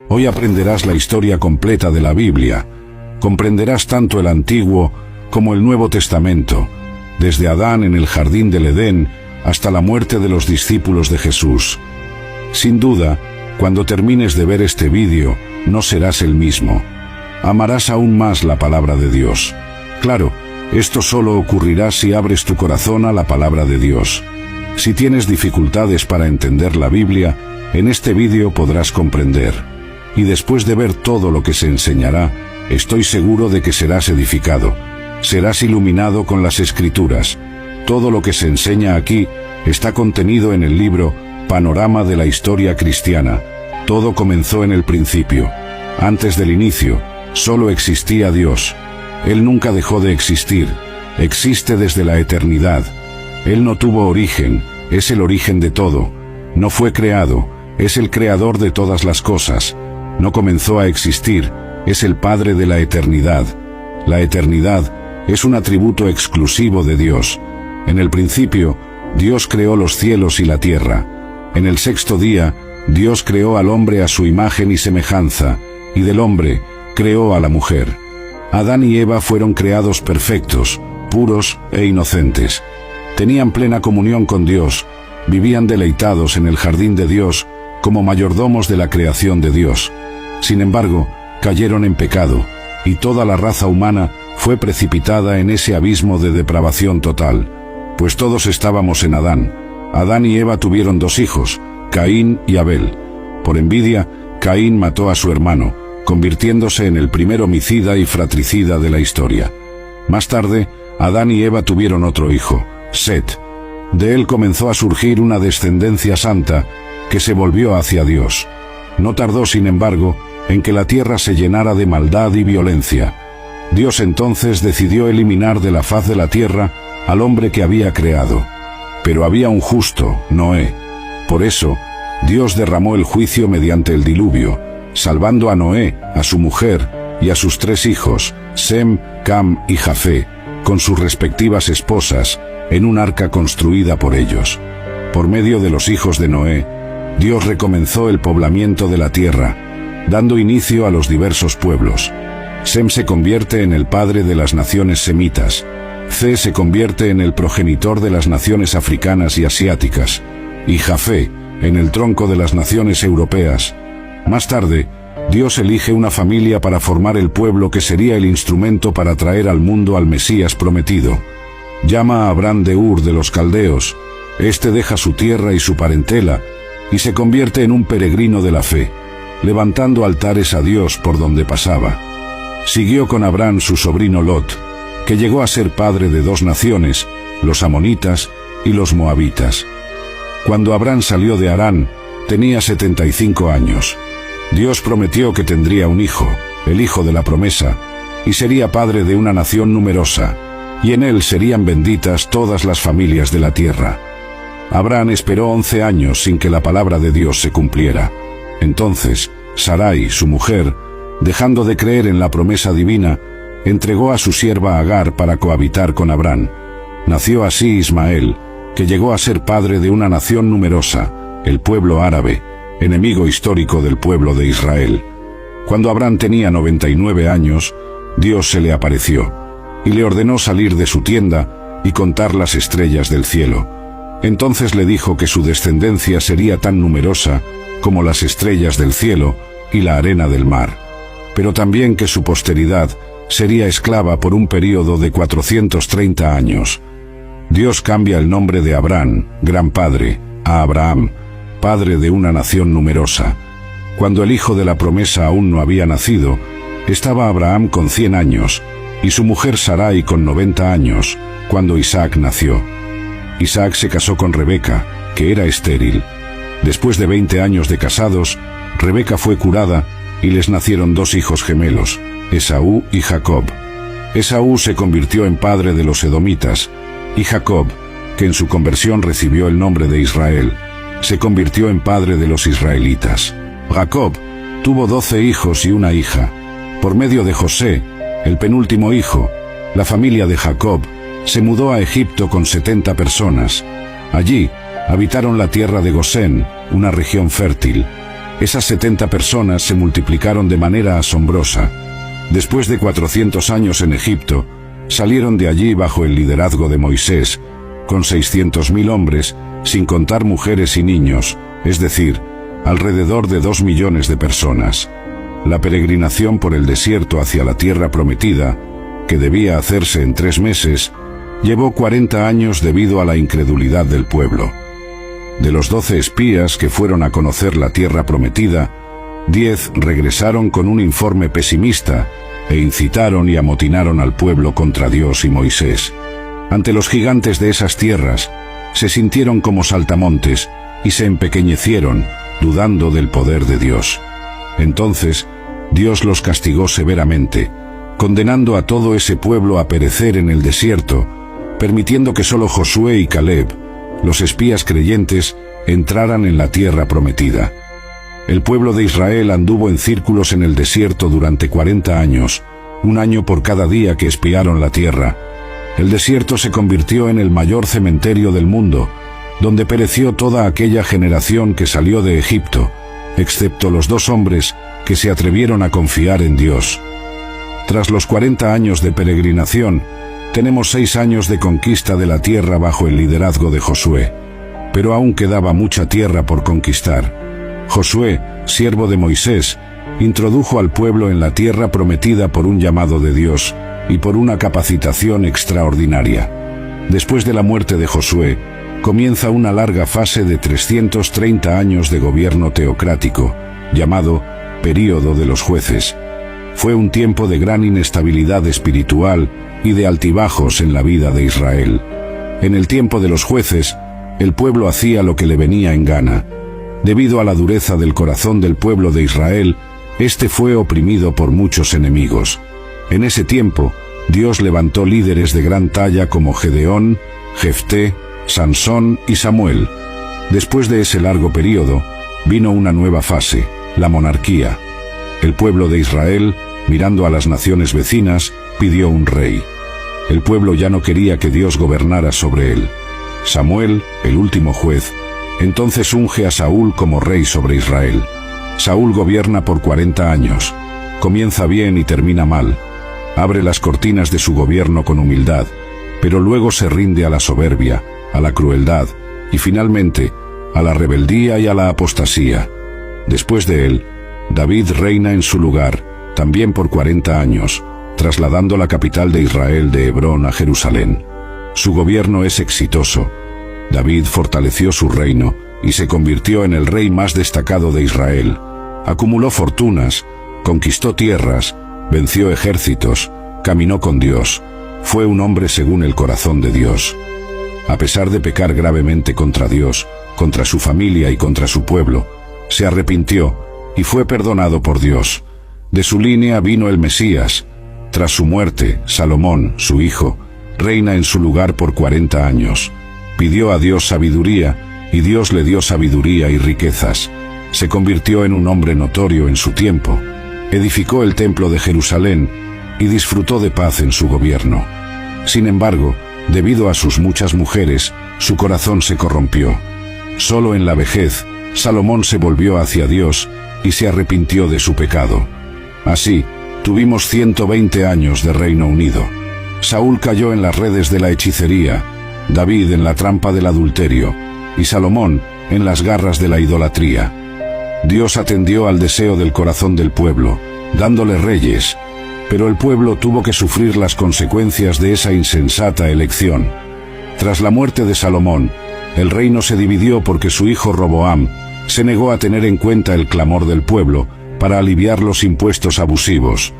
Hoy aprenderás la historia completa de la Biblia. Comprenderás tanto el Antiguo como el Nuevo Testamento, desde Adán en el jardín del Edén hasta la muerte de los discípulos de Jesús. Sin duda, cuando termines de ver este vídeo, no serás el mismo. Amarás aún más la palabra de Dios. Claro, esto solo ocurrirá si abres tu corazón a la palabra de Dios. Si tienes dificultades para entender la Biblia, en este vídeo podrás comprender. Y después de ver todo lo que se enseñará, estoy seguro de que serás edificado. Serás iluminado con las Escrituras. Todo lo que se enseña aquí está contenido en el libro Panorama de la Historia Cristiana. Todo comenzó en el principio. Antes del inicio, solo existía Dios. Él nunca dejó de existir. Existe desde la eternidad. Él no tuvo origen, es el origen de todo. No fue creado, es el creador de todas las cosas. No comenzó a existir, es el Padre de la eternidad. La eternidad es un atributo exclusivo de Dios. En el principio, Dios creó los cielos y la tierra. En el sexto día, Dios creó al hombre a su imagen y semejanza, y del hombre creó a la mujer. Adán y Eva fueron creados perfectos, puros e inocentes. Tenían plena comunión con Dios, vivían deleitados en el jardín de Dios como mayordomos de la creación de Dios. Sin embargo, cayeron en pecado, y toda la raza humana fue precipitada en ese abismo de depravación total. Pues todos estábamos en Adán. Adán y Eva tuvieron dos hijos, Caín y Abel. Por envidia, Caín mató a su hermano, convirtiéndose en el primer homicida y fratricida de la historia. Más tarde, Adán y Eva tuvieron otro hijo, Set. De él comenzó a surgir una descendencia santa que se volvió hacia Dios. No tardó, sin embargo, en que la tierra se llenara de maldad y violencia. Dios entonces decidió eliminar de la faz de la tierra al hombre que había creado. Pero había un justo, Noé. Por eso, Dios derramó el juicio mediante el diluvio, salvando a Noé, a su mujer y a sus tres hijos, Sem, Cam y Jafé, con sus respectivas esposas, en un arca construida por ellos. Por medio de los hijos de Noé, Dios recomenzó el poblamiento de la tierra, dando inicio a los diversos pueblos. Sem se convierte en el padre de las naciones semitas. C se convierte en el progenitor de las naciones africanas y asiáticas, y Jafé en el tronco de las naciones europeas. Más tarde, Dios elige una familia para formar el pueblo que sería el instrumento para traer al mundo al Mesías prometido. Llama a Abraham de Ur de los Caldeos. Este deja su tierra y su parentela, y se convierte en un peregrino de la fe, levantando altares a Dios por donde pasaba. Siguió con Abraham su sobrino Lot, que llegó a ser padre de dos naciones, los amonitas y los moabitas. Cuando Abraham salió de Harán, tenía 75 años. Dios prometió que tendría un hijo, el hijo de la promesa, y sería padre de una nación numerosa, y en él serían benditas todas las familias de la tierra. Abraham esperó 11 años sin que la palabra de Dios se cumpliera. Entonces, Sarai, su mujer, dejando de creer en la promesa divina, entregó a su sierva Agar para cohabitar con Abraham. Nació así Ismael, que llegó a ser padre de una nación numerosa, el pueblo árabe, enemigo histórico del pueblo de Israel. Cuando Abraham tenía 99 años, Dios se le apareció, y le ordenó salir de su tienda y contar las estrellas del cielo. Entonces le dijo que su descendencia sería tan numerosa como las estrellas del cielo y la arena del mar, pero también que su posteridad sería esclava por un período de 430 años. Dios cambia el nombre de Abraham, gran padre, a Abraham, padre de una nación numerosa. Cuando el hijo de la promesa aún no había nacido, estaba Abraham con 100 años, y su mujer Sarai con 90 años, cuando Isaac nació. Isaac se casó con Rebeca, que era estéril. Después de 20 años de casados, Rebeca fue curada, y les nacieron dos hijos gemelos, Esaú y Jacob. Esaú se convirtió en padre de los edomitas, y Jacob, que en su conversión recibió el nombre de Israel, se convirtió en padre de los israelitas. Jacob tuvo 12 hijos y una hija. Por medio de José, el penúltimo hijo, la familia de Jacob se mudó a Egipto con 70 personas. Allí habitaron la tierra de Gosén, una región fértil. Esas 70 personas se multiplicaron de manera asombrosa. Después de 400 años en Egipto, salieron de allí bajo el liderazgo de Moisés, con 600.000 hombres, sin contar mujeres y niños, es decir, alrededor de 2 millones de personas. La peregrinación por el desierto hacia la tierra prometida, que debía hacerse en 3 meses, llevó 40 años debido a la incredulidad del pueblo. De los 12 espías que fueron a conocer la tierra prometida, 10 regresaron con un informe pesimista e incitaron y amotinaron al pueblo contra Dios y Moisés. Ante los gigantes de esas tierras, se sintieron como saltamontes y se empequeñecieron, dudando del poder de Dios. Entonces, Dios los castigó severamente, condenando a todo ese pueblo a perecer en el desierto, permitiendo que solo Josué y Caleb, los espías creyentes, entraran en la tierra prometida. El pueblo de Israel anduvo en círculos en el desierto durante 40 años, un año por cada día que espiaron la tierra. El desierto se convirtió en el mayor cementerio del mundo, donde pereció toda aquella generación que salió de Egipto, excepto los 2 hombres que se atrevieron a confiar en Dios. Tras los 40 años de peregrinación, tenemos 6 años de conquista de la tierra bajo el liderazgo de Josué, pero aún quedaba mucha tierra por conquistar. Josué, siervo de Moisés, introdujo al pueblo en la tierra prometida por un llamado de Dios y por una capacitación extraordinaria. Después de la muerte de Josué, comienza una larga fase de 330 años de gobierno teocrático, llamado Período de los Jueces. Fue un tiempo de gran inestabilidad espiritual y de altibajos en la vida de Israel. En el tiempo de los jueces, el pueblo hacía lo que le venía en gana. Debido a la dureza del corazón del pueblo de Israel, este fue oprimido por muchos enemigos. En ese tiempo, Dios levantó líderes de gran talla como Gedeón, Jefté, Sansón y Samuel. Después de ese largo período, vino una nueva fase, la monarquía. El pueblo de Israel, mirando a las naciones vecinas, pidió un rey. El pueblo ya no quería que Dios gobernara sobre él. Samuel, el último juez, entonces unge a Saúl como rey sobre Israel. Saúl gobierna por 40 años. Comienza bien y termina mal. Abre las cortinas de su gobierno con humildad, pero luego se rinde a la soberbia, a la crueldad y finalmente a la rebeldía y a la apostasía. Después de él, David reina en su lugar, también por 40 años, trasladando la capital de Israel de Hebrón a Jerusalén. Su gobierno es exitoso. David fortaleció su reino y se convirtió en el rey más destacado de Israel. Acumuló fortunas, conquistó tierras, venció ejércitos, caminó con Dios. Fue un hombre según el corazón de Dios. A pesar de pecar gravemente contra Dios, contra su familia y contra su pueblo, se arrepintió y fue perdonado por Dios. De su línea vino el Mesías. Tras su muerte, Salomón, su hijo, reina en su lugar por 40 años. Pidió a Dios sabiduría, y Dios le dio sabiduría y riquezas. Se convirtió en un hombre notorio en su tiempo. Edificó el templo de Jerusalén y disfrutó de paz en su gobierno. Sin embargo, debido a sus muchas mujeres, su corazón se corrompió. Solo en la vejez, Salomón se volvió hacia Dios y se arrepintió de su pecado. Así, tuvimos 120 años de Reino Unido. Saúl cayó en las redes de la hechicería, David en la trampa del adulterio, y Salomón en las garras de la idolatría. Dios atendió al deseo del corazón del pueblo, dándole reyes, pero el pueblo tuvo que sufrir las consecuencias de esa insensata elección. Tras la muerte de Salomón, el reino se dividió porque su hijo Roboam se negó a tener en cuenta el clamor del pueblo para aliviar los impuestos abusivos.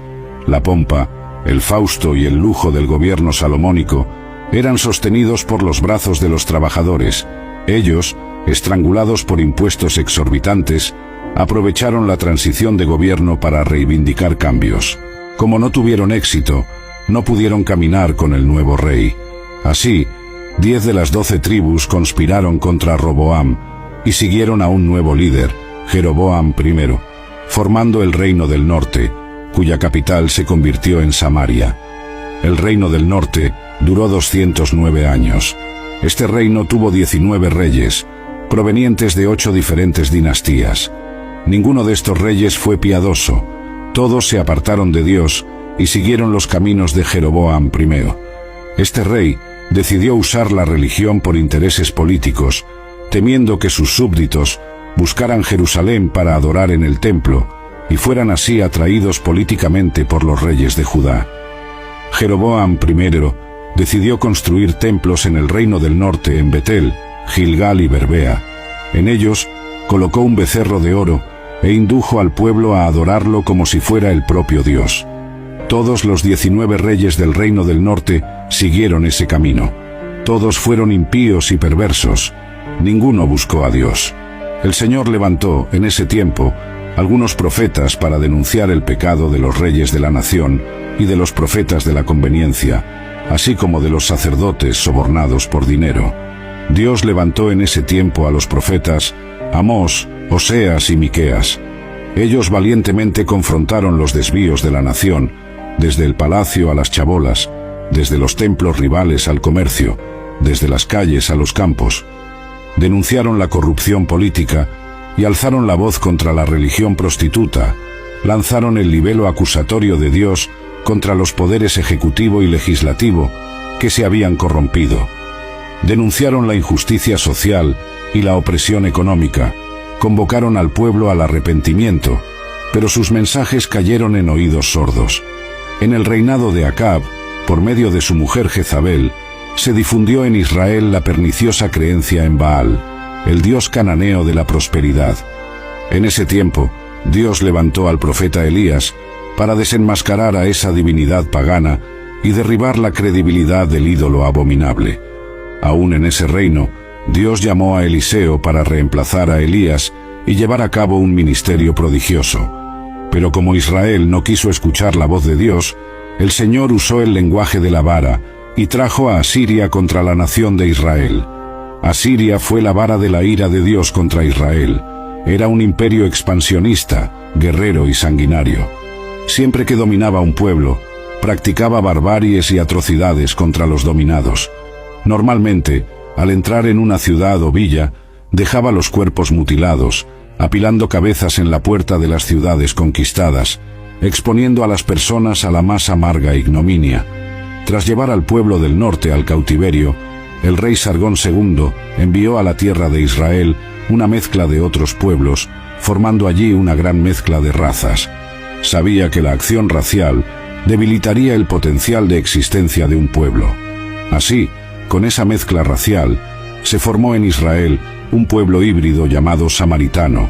La pompa, el fausto y el lujo del gobierno salomónico eran sostenidos por los brazos de los trabajadores. Ellos, estrangulados por impuestos exorbitantes, aprovecharon la transición de gobierno para reivindicar cambios. Como no tuvieron éxito, no pudieron caminar con el nuevo rey. Así, 10 de las 12 tribus conspiraron contra Roboam y siguieron a un nuevo líder, Jeroboam I, formando el Reino del Norte, cuya capital se convirtió en Samaria. El Reino del Norte duró 209 años. Este reino tuvo 19 reyes, provenientes de 8 diferentes dinastías. Ninguno de estos reyes fue piadoso. Todos se apartaron de Dios y siguieron los caminos de Jeroboam I. Este rey decidió usar la religión por intereses políticos, temiendo que sus súbditos buscaran Jerusalén para adorar en el templo y fueran así atraídos políticamente por los reyes de Judá. Jeroboam I decidió construir templos en el reino del norte, en Betel, Gilgal y Berbea. En ellos colocó un becerro de oro e indujo al pueblo a adorarlo como si fuera el propio Dios. Todos los 19 reyes del reino del norte siguieron ese camino. Todos fueron impíos y perversos. Ninguno buscó a Dios. El Señor levantó, en ese tiempo, algunos profetas para denunciar el pecado de los reyes de la nación y de los profetas de la conveniencia, así como de los sacerdotes sobornados por dinero. Dios levantó en ese tiempo a los profetas Amós, Oseas y Miqueas. Ellos valientemente confrontaron los desvíos de la nación, desde el palacio a las chabolas, desde los templos rivales al comercio, desde las calles a los campos. Denunciaron la corrupción política y alzaron la voz contra la religión prostituta. Lanzaron el libelo acusatorio de Dios contra los poderes ejecutivo y legislativo que se habían corrompido. Denunciaron la injusticia social y la opresión económica. Convocaron al pueblo al arrepentimiento, pero sus mensajes cayeron en oídos sordos. En el reinado de Acab, por medio de su mujer Jezabel, se difundió en Israel la perniciosa creencia en Baal, el dios cananeo de la prosperidad. En ese tiempo, Dios levantó al profeta Elías para desenmascarar a esa divinidad pagana y derribar la credibilidad del ídolo abominable. Aún en ese reino, Dios llamó a Eliseo para reemplazar a Elías y llevar a cabo un ministerio prodigioso. Pero como Israel no quiso escuchar la voz de Dios, el Señor usó el lenguaje de la vara y trajo a Asiria contra la nación de Israel. Asiria fue la vara de la ira de Dios contra Israel. Era un imperio expansionista, guerrero y sanguinario. Siempre que dominaba un pueblo, practicaba barbaries y atrocidades contra los dominados. Normalmente, al entrar en una ciudad o villa, dejaba los cuerpos mutilados, apilando cabezas en la puerta de las ciudades conquistadas, exponiendo a las personas a la más amarga ignominia. Tras llevar al pueblo del norte al cautiverio, el rey Sargón II envió a la tierra de Israel una mezcla de otros pueblos, formando allí una gran mezcla de razas. Sabía que la acción racial debilitaría el potencial de existencia de un pueblo. Así, con esa mezcla racial, se formó en Israel un pueblo híbrido llamado samaritano,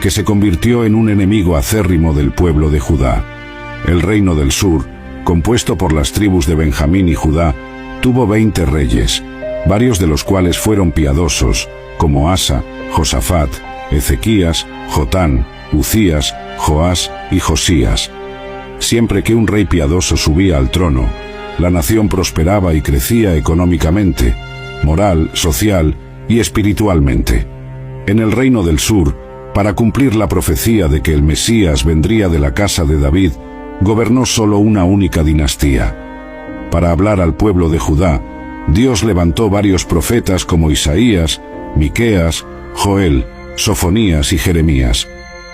que se convirtió en un enemigo acérrimo del pueblo de Judá. El reino del sur, compuesto por las tribus de Benjamín y Judá, tuvo 20 reyes, varios de los cuales fueron piadosos, como Asa, Josafat, Ezequías, Jotán, Uzías, Joás y Josías. Siempre que un rey piadoso subía al trono, la nación prosperaba y crecía económicamente, moral, social y espiritualmente. En el reino del sur, para cumplir la profecía de que el Mesías vendría de la casa de David, gobernó solo una única dinastía. Para hablar al pueblo de Judá, Dios levantó varios profetas como Isaías, Miqueas, Joel, Sofonías y Jeremías.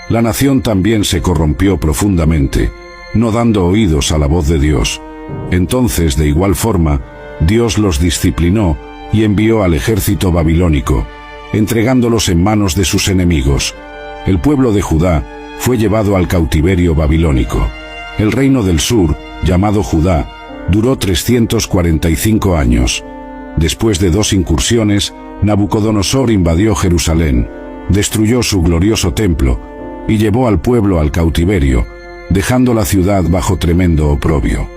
La nación también se corrompió profundamente, no dando oídos a la voz de Dios. Entonces, de igual forma, Dios los disciplinó y envió al ejército babilónico, entregándolos en manos de sus enemigos. El pueblo de Judá fue llevado al cautiverio babilónico. El reino del sur, llamado Judá, duró 345 años. Después de 2 incursiones, Nabucodonosor invadió Jerusalén, destruyó su glorioso templo y llevó al pueblo al cautiverio, dejando la ciudad bajo tremendo oprobio.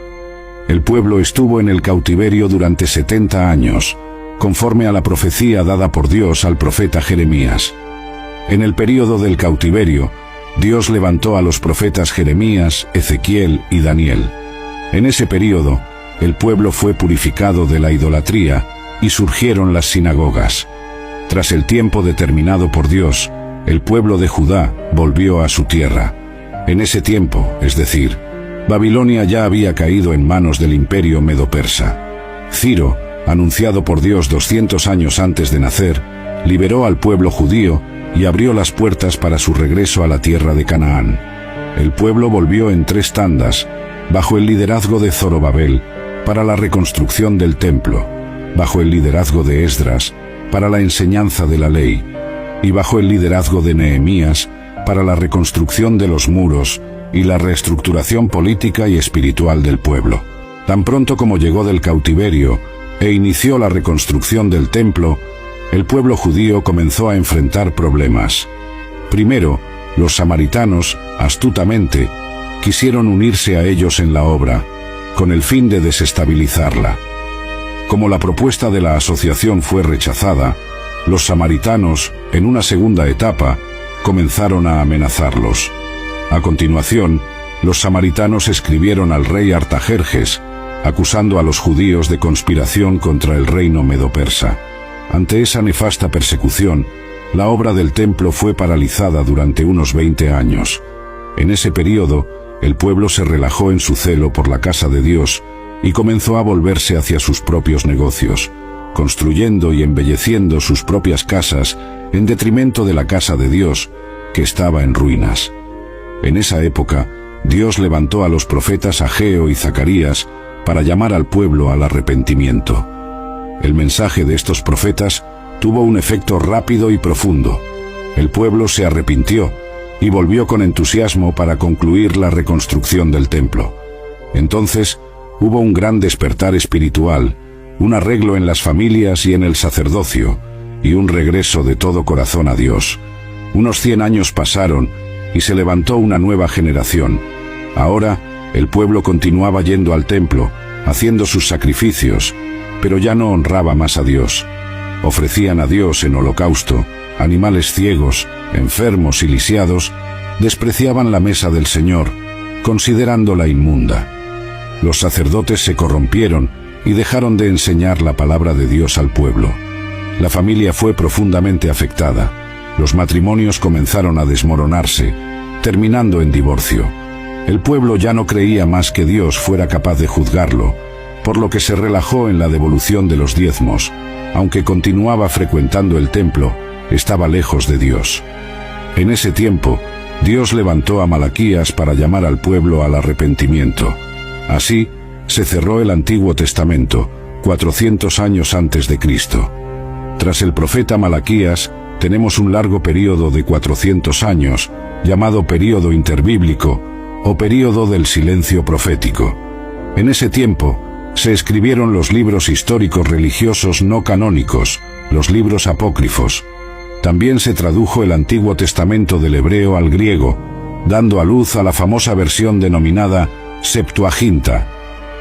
El pueblo estuvo en el cautiverio durante 70 años, conforme a la profecía dada por Dios al profeta Jeremías. En el período del cautiverio, Dios levantó a los profetas Jeremías, Ezequiel y Daniel. En ese período, el pueblo fue purificado de la idolatría y surgieron las sinagogas. Tras el tiempo determinado por Dios, el pueblo de Judá volvió a su tierra. En ese tiempo, es decir, Babilonia ya había caído en manos del imperio medo-persa. Ciro, anunciado por Dios 200 años antes de nacer, liberó al pueblo judío y abrió las puertas para su regreso a la tierra de Canaán. El pueblo volvió en 3 tandas, bajo el liderazgo de Zorobabel, para la reconstrucción del templo, bajo el liderazgo de Esdras, para la enseñanza de la ley, y bajo el liderazgo de Nehemías, para la reconstrucción de los muros y la reestructuración política y espiritual del pueblo. Tan pronto como llegó del cautiverio e inició la reconstrucción del templo, el pueblo judío comenzó a enfrentar problemas. Primero, los samaritanos, astutamente, quisieron unirse a ellos en la obra, con el fin de desestabilizarla. Como la propuesta de la asociación fue rechazada, los samaritanos, en una segunda etapa, comenzaron a amenazarlos. A continuación, los samaritanos escribieron al rey Artajerjes, acusando a los judíos de conspiración contra el reino medo-persa. Ante esa nefasta persecución, la obra del templo fue paralizada durante unos 20 años. En ese período, el pueblo se relajó en su celo por la casa de Dios y comenzó a volverse hacia sus propios negocios, construyendo y embelleciendo sus propias casas en detrimento de la casa de Dios, que estaba en ruinas. En esa época, Dios levantó a los profetas Ageo y Zacarías para llamar al pueblo al arrepentimiento. El mensaje de estos profetas tuvo un efecto rápido y profundo. El pueblo se arrepintió y volvió con entusiasmo para concluir la reconstrucción del templo. Entonces, hubo un gran despertar espiritual, un arreglo en las familias y en el sacerdocio, y un regreso de todo corazón a Dios. Unos 100 años pasaron y se levantó una nueva generación. Ahora, el pueblo continuaba yendo al templo, haciendo sus sacrificios, pero ya no honraba más a Dios. Ofrecían a Dios en holocausto animales ciegos, enfermos y lisiados, despreciaban la mesa del Señor, considerándola inmunda. Los sacerdotes se corrompieron y dejaron de enseñar la palabra de Dios al pueblo. La familia fue profundamente afectada. Los matrimonios comenzaron a desmoronarse, terminando en divorcio. El pueblo ya no creía más que Dios fuera capaz de juzgarlo, por lo que se relajó en la devolución de los diezmos. Aunque continuaba frecuentando el templo, estaba lejos de Dios. En ese tiempo, Dios levantó a Malaquías para llamar al pueblo al arrepentimiento. Así, se cerró el Antiguo Testamento, 400 años antes de Cristo. Tras el profeta Malaquías, tenemos un largo período de 400 años, llamado período interbíblico, o período del silencio profético. En ese tiempo, se escribieron los libros históricos religiosos no canónicos, los libros apócrifos. También se tradujo el Antiguo Testamento del hebreo al griego, dando a luz a la famosa versión denominada Septuaginta.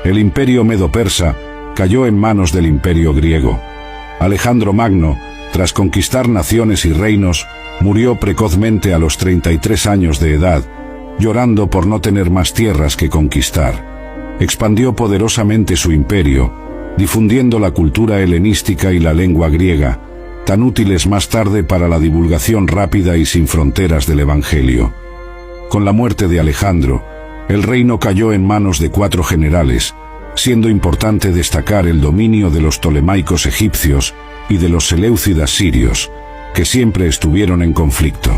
El imperio medo-persa cayó en manos del imperio griego. Alejandro Magno, tras conquistar naciones y reinos, murió precozmente a los 33 años de edad, llorando por no tener más tierras que conquistar. Expandió poderosamente su imperio, difundiendo la cultura helenística y la lengua griega, tan útiles más tarde para la divulgación rápida y sin fronteras del Evangelio. Con la muerte de Alejandro, el reino cayó en manos de 4 generales, siendo importante destacar el dominio de los ptolemaicos egipcios y de los seleucidas sirios, que siempre estuvieron en conflicto.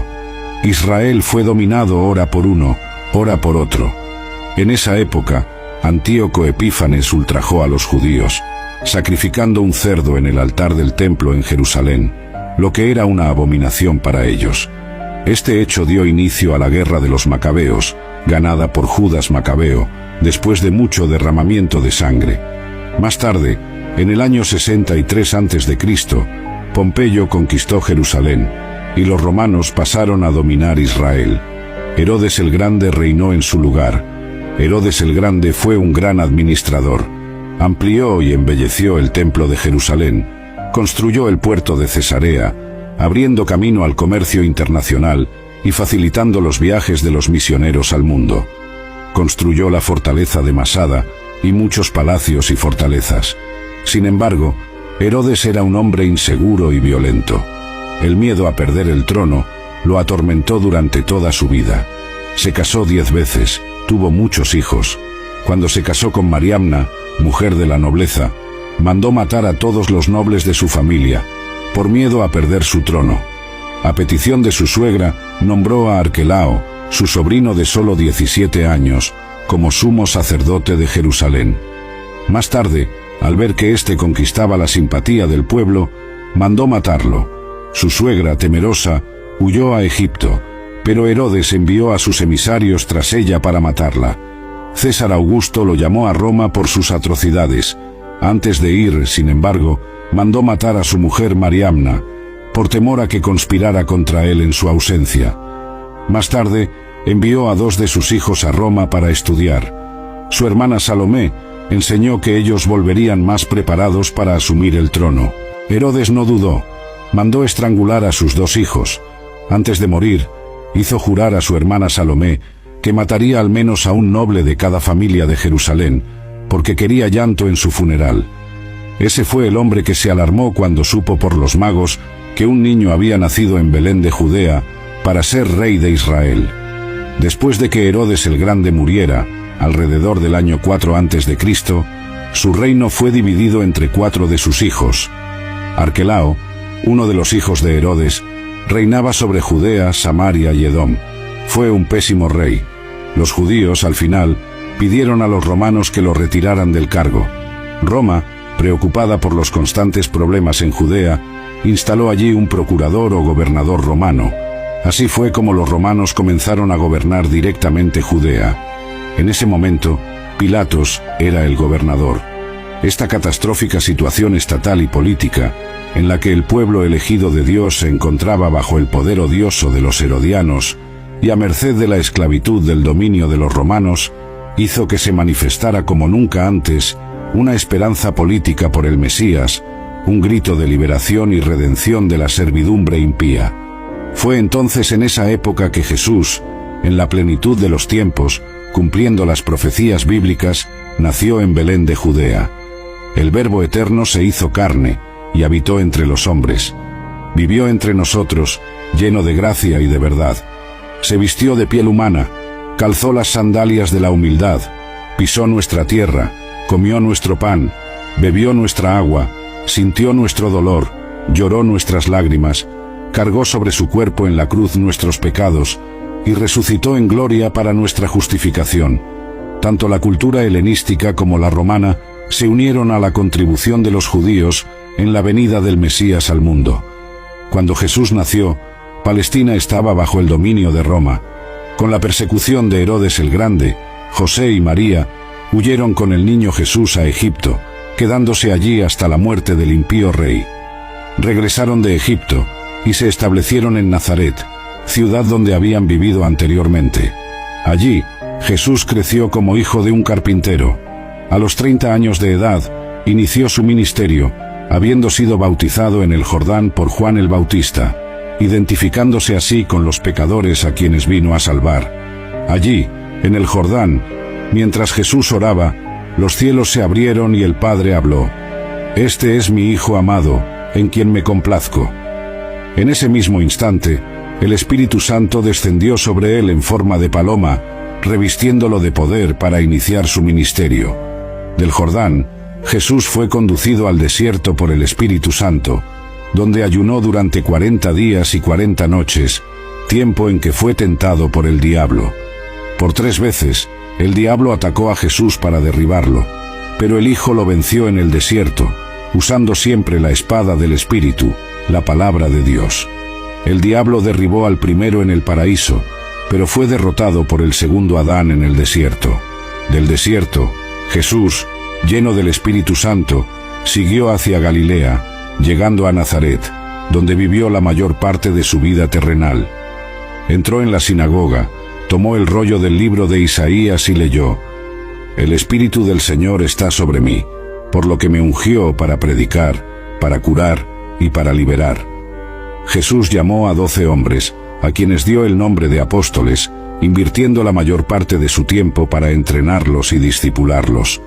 Israel fue dominado ora por uno, ora por otro. En esa época, Antíoco Epífanes ultrajó a los judíos, sacrificando un cerdo en el altar del templo en Jerusalén, lo que era una abominación para ellos. Este hecho dio inicio a la guerra de los macabeos, ganada por Judas Macabeo, después de mucho derramamiento de sangre. Más tarde, en el año 63 a.C., Pompeyo conquistó Jerusalén, y los romanos pasaron a dominar Israel. Herodes el Grande reinó en su lugar. Herodes el Grande fue un gran administrador. Amplió y embelleció el templo de Jerusalén, construyó el puerto de Cesarea, abriendo camino al comercio internacional y facilitando los viajes de los misioneros al mundo. Construyó la fortaleza de Masada y muchos palacios y fortalezas. Sin embargo, Herodes era un hombre inseguro y violento. El miedo a perder el trono lo atormentó durante toda su vida. Se casó 10 veces, tuvo muchos hijos. Cuando se casó con Mariamna, mujer de la nobleza, mandó matar a todos los nobles de su familia, por miedo a perder su trono. A petición de su suegra, nombró a Arquelao, su sobrino de solo 17 años, como sumo sacerdote de Jerusalén. Más tarde, al ver que éste conquistaba la simpatía del pueblo, mandó matarlo. Su suegra, temerosa, huyó a Egipto, pero Herodes envió a sus emisarios tras ella para matarla. César Augusto lo llamó a Roma por sus atrocidades. Antes de ir, sin embargo, mandó matar a su mujer Mariamna, por temor a que conspirara contra él en su ausencia. Más tarde, envió a 2 de sus hijos a Roma para estudiar. Su hermana Salomé enseñó que ellos volverían más preparados para asumir el trono. Herodes no dudó. Mandó estrangular a sus 2 hijos. Antes de morir, hizo jurar a su hermana Salomé que mataría al menos a un noble de cada familia de Jerusalén, porque quería llanto en su funeral. Ese fue el hombre que se alarmó cuando supo por los magos que un niño había nacido en Belén de Judea para ser rey de Israel. Después de que Herodes el Grande muriera, alrededor del año 4 a.C., su reino fue dividido entre 4 de sus hijos. Arquelao, uno de los hijos de Herodes, reinaba sobre Judea, Samaria y Edom. Fue un pésimo rey. Los judíos, al final, pidieron a los romanos que lo retiraran del cargo. Roma, preocupada por los constantes problemas en Judea, instaló allí un procurador o gobernador romano. Así fue como los romanos comenzaron a gobernar directamente Judea. En ese momento, Pilatos era el gobernador. Esta catastrófica situación estatal y política, en la que el pueblo elegido de Dios se encontraba bajo el poder odioso de los herodianos y a merced de la esclavitud del dominio de los romanos, hizo que se manifestara como nunca antes una esperanza política por el Mesías, un grito de liberación y redención de la servidumbre impía. Fue entonces en esa época que Jesús, en la plenitud de los tiempos, cumpliendo las profecías bíblicas, nació en Belén de Judea. El Verbo eterno se hizo carne y habitó entre los hombres. Vivió entre nosotros, lleno de gracia y de verdad. Se vistió de piel humana, calzó las sandalias de la humildad, pisó nuestra tierra, comió nuestro pan, bebió nuestra agua, sintió nuestro dolor, lloró nuestras lágrimas, cargó sobre su cuerpo en la cruz nuestros pecados y resucitó en gloria para nuestra justificación. Tanto la cultura helenística como la romana se unieron a la contribución de los judíos en la venida del Mesías al mundo. Cuando Jesús nació, Palestina estaba bajo el dominio de Roma. Con la persecución de Herodes el Grande, José y María huyeron con el niño Jesús a Egipto, quedándose allí hasta la muerte del impío rey. Regresaron de Egipto y se establecieron en Nazaret, ciudad donde habían vivido anteriormente. Allí, Jesús creció como hijo de un carpintero. A los 30 años de edad, inició su ministerio, habiendo sido bautizado en el Jordán por Juan el Bautista, identificándose así con los pecadores a quienes vino a salvar. Allí, en el Jordán, mientras Jesús oraba, los cielos se abrieron y el Padre habló: «Este es mi Hijo amado, en quien me complazco». En ese mismo instante, el Espíritu Santo descendió sobre él en forma de paloma, revistiéndolo de poder para iniciar su ministerio. Del Jordán, Jesús fue conducido al desierto por el Espíritu Santo, donde ayunó durante 40 días y 40 noches, tiempo en que fue tentado por el diablo. Por 3 veces, el diablo atacó a Jesús para derribarlo, pero el Hijo lo venció en el desierto, usando siempre la espada del Espíritu, la palabra de Dios. El diablo derribó al primero en el paraíso, pero fue derrotado por el segundo Adán en el desierto. Del desierto, Jesús, lleno del Espíritu Santo, siguió hacia Galilea, llegando a Nazaret, donde vivió la mayor parte de su vida terrenal. Entró en la sinagoga, tomó el rollo del libro de Isaías y leyó: «El Espíritu del Señor está sobre mí, por lo que me ungió para predicar, para curar y para liberar». Jesús llamó a 12 hombres, a quienes dio el nombre de apóstoles, invirtiendo la mayor parte de su tiempo para entrenarlos y discipularlos.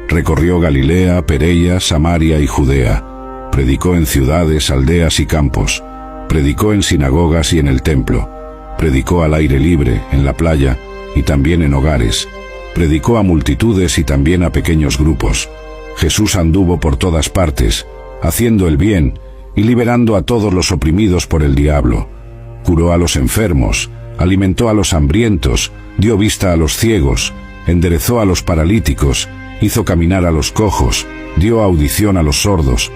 Recorrió Galilea, Perea, Samaria y Judea. Predicó en ciudades, aldeas y campos. Predicó en sinagogas y en el templo. Predicó al aire libre, en la playa y también en hogares. Predicó a multitudes y también a pequeños grupos. Jesús anduvo por todas partes, haciendo el bien y liberando a todos los oprimidos por el diablo. Curó a los enfermos, alimentó a los hambrientos, dio vista a los ciegos, enderezó a los paralíticos, hizo caminar a los cojos, dio audición a los sordos,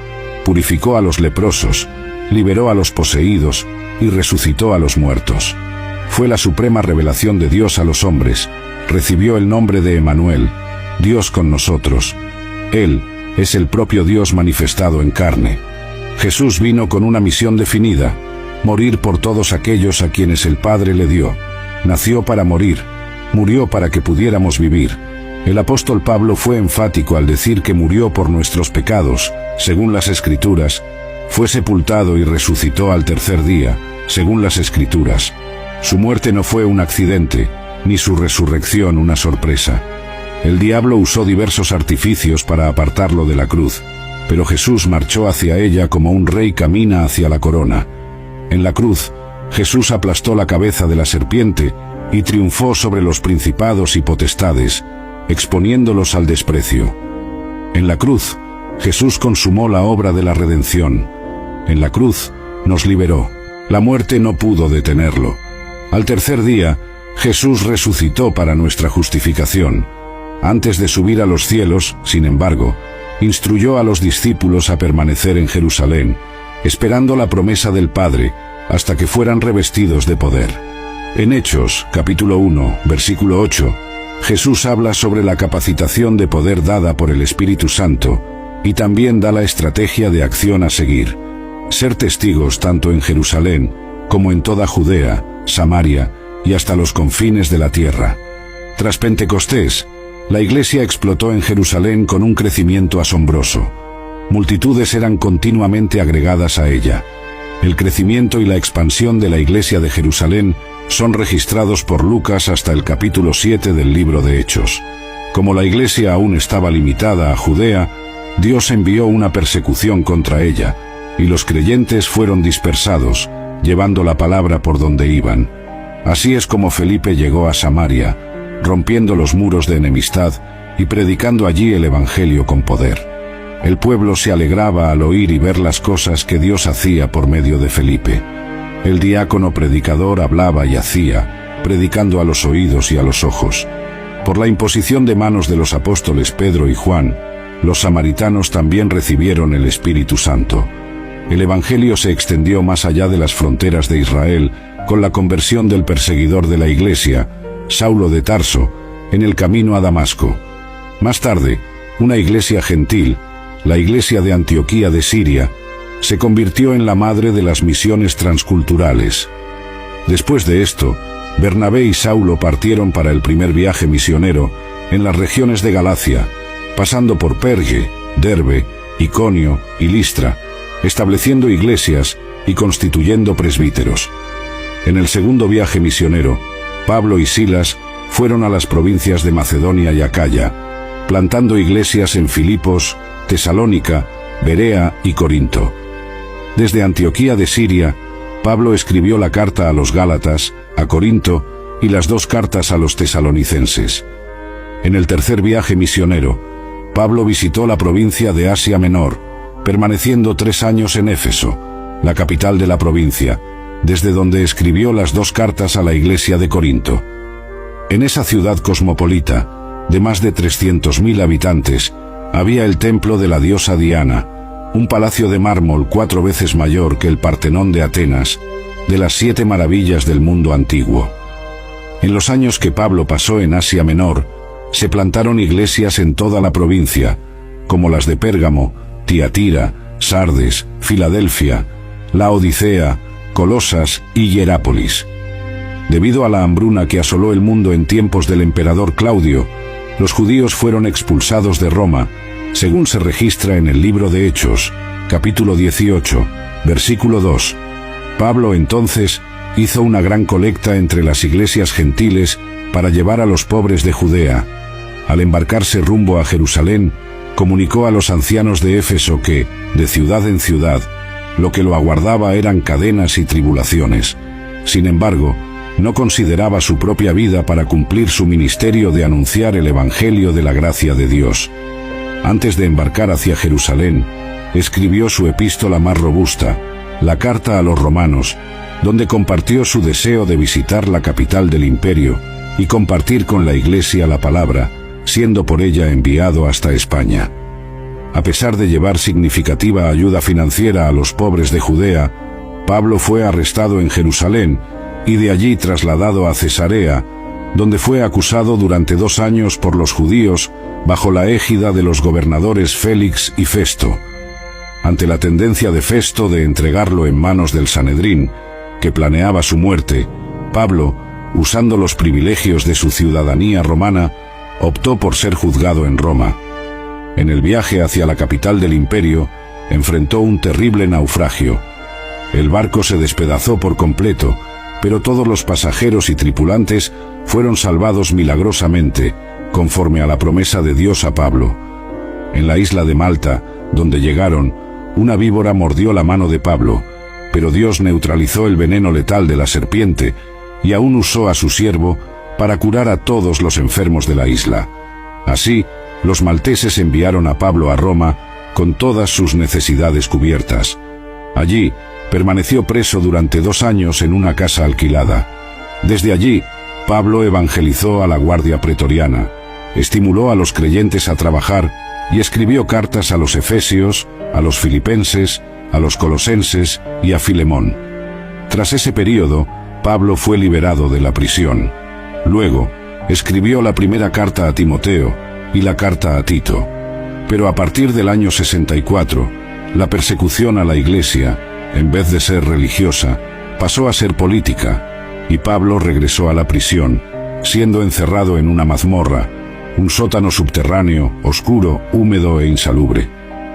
purificó a los leprosos, liberó a los poseídos y resucitó a los muertos. Fue la suprema revelación de Dios a los hombres. Recibió el nombre de Emmanuel, Dios con nosotros. Él es el propio Dios manifestado en carne. Jesús vino con una misión definida: morir por todos aquellos a quienes el Padre le dio. Nació para morir, murió para que pudiéramos vivir. El apóstol Pablo fue enfático al decir que murió por nuestros pecados, según las Escrituras, fue sepultado y resucitó al tercer día, según las Escrituras. Su muerte no fue un accidente, ni su resurrección una sorpresa. El diablo usó diversos artificios para apartarlo de la cruz, pero Jesús marchó hacia ella como un rey camina hacia la corona. En la cruz, Jesús aplastó la cabeza de la serpiente y triunfó sobre los principados y potestades, exponiéndolos al desprecio. En la cruz, Jesús consumó la obra de la redención. En la cruz, nos liberó. La muerte no pudo detenerlo. Al tercer día, Jesús resucitó para nuestra justificación. Antes de subir a los cielos, sin embargo, instruyó a los discípulos a permanecer en Jerusalén, esperando la promesa del Padre, hasta que fueran revestidos de poder. En Hechos, capítulo 1, versículo 8, Jesús habla sobre la capacitación de poder dada por el Espíritu Santo, y también da la estrategia de acción a seguir: ser testigos tanto en Jerusalén, como en toda Judea, Samaria, y hasta los confines de la tierra. Tras Pentecostés, la iglesia explotó en Jerusalén con un crecimiento asombroso. Multitudes eran continuamente agregadas a ella. El crecimiento y la expansión de la iglesia de Jerusalén son registrados por Lucas hasta el capítulo 7 del libro de Hechos. Como la iglesia aún estaba limitada a Judea, Dios envió una persecución contra ella, y los creyentes fueron dispersados, llevando la palabra por donde iban. Así es como Felipe llegó a Samaria, rompiendo los muros de enemistad y predicando allí el evangelio con poder. El pueblo se alegraba al oír y ver las cosas que Dios hacía por medio de Felipe. El diácono predicador hablaba y hacía, predicando a los oídos y a los ojos. Por la imposición de manos de los apóstoles Pedro y Juan, los samaritanos también recibieron el Espíritu Santo. El evangelio se extendió más allá de las fronteras de Israel con la conversión del perseguidor de la iglesia, Saulo de Tarso, en el camino a Damasco. Más tarde, una iglesia gentil, la iglesia de Antioquía de Siria, se convirtió en la madre de las misiones transculturales. Después de esto, Bernabé y Saulo partieron para el primer viaje misionero en las regiones de Galacia, pasando por Perge, Derbe, Iconio y Listra, estableciendo iglesias y constituyendo presbíteros. En el segundo viaje misionero, Pablo y Silas fueron a las provincias de Macedonia y Acaya, plantando iglesias en Filipos, Tesalónica, Berea y Corinto. Desde Antioquía de Siria, Pablo escribió la carta a los Gálatas, a Corinto y las dos cartas a los tesalonicenses. En el tercer viaje misionero, Pablo visitó la provincia de Asia Menor, permaneciendo 3 años en Éfeso, la capital de la provincia, desde donde escribió las dos cartas a la iglesia de Corinto. En esa ciudad cosmopolita, de más de 300.000 habitantes, había el templo de la diosa Diana, un palacio de mármol 4 veces mayor que el Partenón de Atenas, de las 7 maravillas del mundo antiguo. En los años que Pablo pasó en Asia Menor, se plantaron iglesias en toda la provincia, como las de Pérgamo, Tiatira, Sardes, Filadelfia, Laodicea, Colosas y Hierápolis. Debido a la hambruna que asoló el mundo en tiempos del emperador Claudio, los judíos fueron expulsados de Roma, según se registra en el libro de Hechos, capítulo 18, versículo 2. Pablo entonces hizo una gran colecta entre las iglesias gentiles para llevar a los pobres de Judea. Al embarcarse rumbo a Jerusalén, comunicó a los ancianos de Éfeso que, de ciudad en ciudad, lo que lo aguardaba eran cadenas y tribulaciones. Sin embargo, no consideraba su propia vida para cumplir su ministerio de anunciar el evangelio de la gracia de Dios. Antes de embarcar hacia Jerusalén, escribió su epístola más robusta, la Carta a los Romanos, donde compartió su deseo de visitar la capital del imperio y compartir con la Iglesia la palabra, siendo por ella enviado hasta España. A pesar de llevar significativa ayuda financiera a los pobres de Judea, Pablo fue arrestado en Jerusalén y de allí trasladado a Cesarea, donde fue acusado durante 2 años por los judíos bajo la égida de los gobernadores Félix y Festo. Ante la tendencia de Festo de entregarlo en manos del Sanedrín, que planeaba su muerte, Pablo, usando los privilegios de su ciudadanía romana, optó por ser juzgado en Roma. En el viaje hacia la capital del imperio, enfrentó un terrible naufragio. El barco se despedazó por completo, pero todos los pasajeros y tripulantes fueron salvados milagrosamente, conforme a la promesa de Dios a Pablo. En la isla de Malta, donde llegaron, una víbora mordió la mano de Pablo, pero Dios neutralizó el veneno letal de la serpiente y aún usó a su siervo para curar a todos los enfermos de la isla. Así, los malteses enviaron a Pablo a Roma con todas sus necesidades cubiertas. Allí, permaneció preso durante 2 años en una casa alquilada. Desde allí, Pablo evangelizó a la guardia pretoriana, estimuló a los creyentes a trabajar y escribió cartas a los efesios, a los filipenses, a los colosenses y a Filemón. Tras ese período, Pablo fue liberado de la prisión. Luego, escribió la primera carta a Timoteo y la carta a Tito. Pero a partir del año 64, la persecución a la Iglesia, en vez de ser religiosa, pasó a ser política, y Pablo regresó a la prisión, siendo encerrado en una mazmorra, un sótano subterráneo, oscuro, húmedo e insalubre.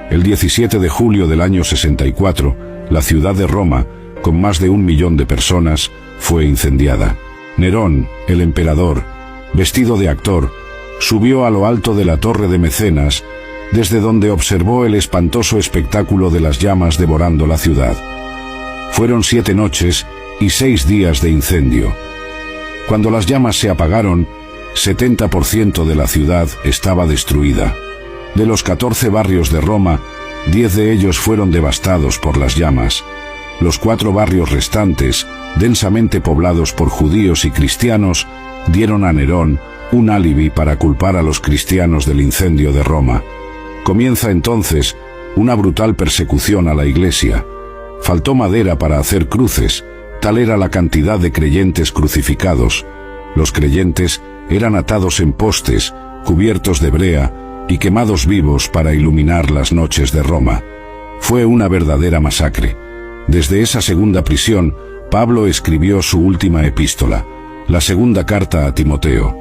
El 17 de julio del año 64, la ciudad de Roma, con más de 1 millón de personas, fue incendiada. Nerón, el emperador, vestido de actor, subió a lo alto de la torre de Mecenas, desde donde observó el espantoso espectáculo de las llamas devorando la ciudad. Fueron 7 noches y 6 días de incendio. Cuando las llamas se apagaron, 70% de la ciudad estaba destruida. De los 14 barrios de Roma, 10 de ellos fueron devastados por las llamas. Los 4 barrios restantes, densamente poblados por judíos y cristianos, dieron a Nerón un álibi para culpar a los cristianos del incendio de Roma. Comienza entonces una brutal persecución a la Iglesia. Faltó madera para hacer cruces, tal era la cantidad de creyentes crucificados. Los creyentes eran atados en postes, cubiertos de brea y quemados vivos para iluminar las noches de Roma. Fue una verdadera masacre. Desde esa segunda prisión, Pablo escribió su última epístola, la segunda carta a Timoteo.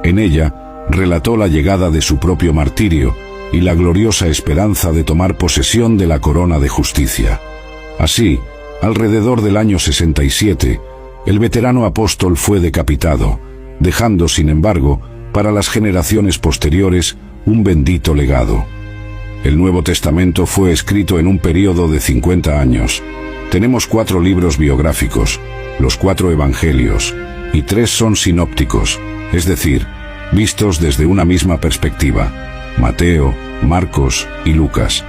En ella, relató la llegada de su propio martirio y la gloriosa esperanza de tomar posesión de la corona de justicia. Así, alrededor del año 67, el veterano apóstol fue decapitado, dejando, sin embargo, para las generaciones posteriores, un bendito legado. El Nuevo Testamento fue escrito en un período de 50 años. Tenemos 4 libros biográficos, los 4 evangelios, y 3 son sinópticos, es decir, vistos desde una misma perspectiva: Mateo, Marcos y Lucas.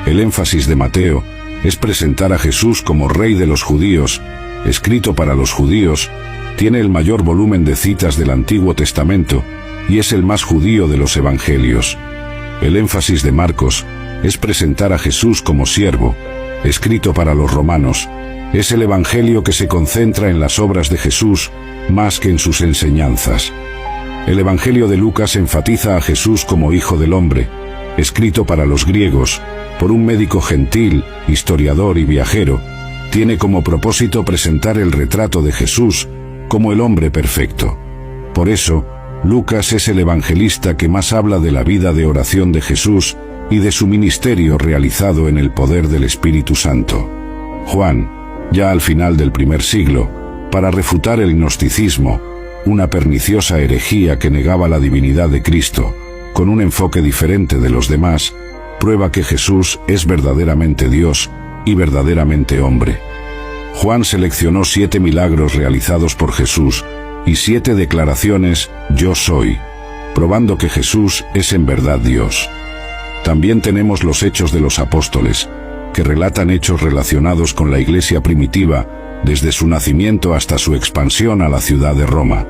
El énfasis de Mateo es presentar a Jesús como Rey de los judíos, escrito para los judíos, tiene el mayor volumen de citas del Antiguo Testamento y es el más judío de los evangelios. El énfasis de Marcos es presentar a Jesús como siervo, escrito para los romanos. Es el evangelio que se concentra en las obras de Jesús más que en sus enseñanzas. El evangelio de Lucas enfatiza a Jesús como Hijo del Hombre, escrito para los griegos, por un médico gentil, historiador y viajero. Tiene como propósito presentar el retrato de Jesús como el hombre perfecto. Por eso, Lucas es el evangelista que más habla de la vida de oración de Jesús y de su ministerio realizado en el poder del Espíritu Santo. Juan, ya al final del primer siglo, para refutar el gnosticismo, una perniciosa herejía que negaba la divinidad de Cristo, con un enfoque diferente de los demás, prueba que Jesús es verdaderamente Dios y verdaderamente hombre. Juan seleccionó 7 milagros realizados por Jesús y 7 declaraciones "yo soy", probando que Jesús es en verdad Dios. También tenemos los Hechos de los Apóstoles, que relatan hechos relacionados con la iglesia primitiva, desde su nacimiento hasta su expansión a la ciudad de Roma.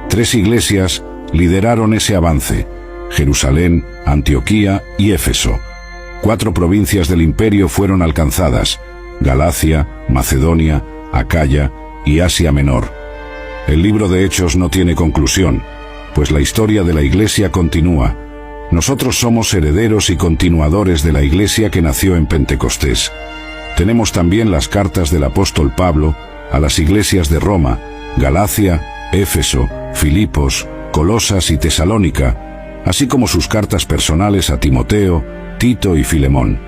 3 iglesias lideraron ese avance: Jerusalén, Antioquía y Éfeso. 4 provincias del imperio fueron alcanzadas: Galacia, Macedonia, Acaya y Asia Menor. El libro de Hechos no tiene conclusión, pues la historia de la iglesia continúa. Nosotros somos herederos y continuadores de la iglesia que nació en Pentecostés. Tenemos también las cartas del apóstol Pablo a las iglesias de Roma, Galacia, Éfeso, Filipos, Colosas y Tesalónica, así como sus cartas personales a Timoteo, Tito y Filemón.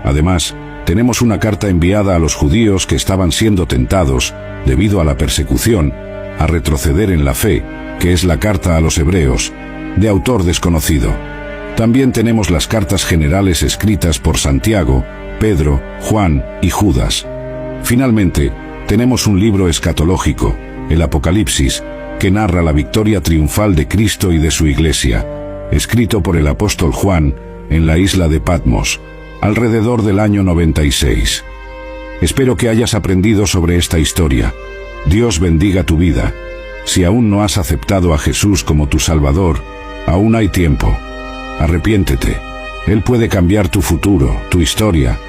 Además, tenemos una carta enviada a los judíos que estaban siendo tentados, debido a la persecución, a retroceder en la fe, que es la carta a los hebreos, de autor desconocido. También tenemos las cartas generales escritas por Santiago, Pedro, Juan y Judas. Finalmente, tenemos un libro escatológico, el Apocalipsis, que narra la victoria triunfal de Cristo y de su iglesia, escrito por el apóstol Juan en la isla de Patmos, alrededor del año 96. Espero que hayas aprendido sobre esta historia. Dios bendiga tu vida. Si aún no has aceptado a Jesús como tu Salvador, aún hay tiempo. Arrepiéntete. Él puede cambiar tu futuro, tu historia.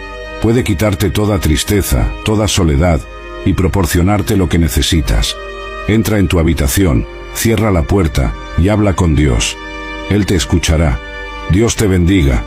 Puede quitarte toda tristeza, toda soledad y proporcionarte lo que necesitas. Entra en tu habitación, cierra la puerta y habla con Dios. Él te escuchará. Dios te bendiga.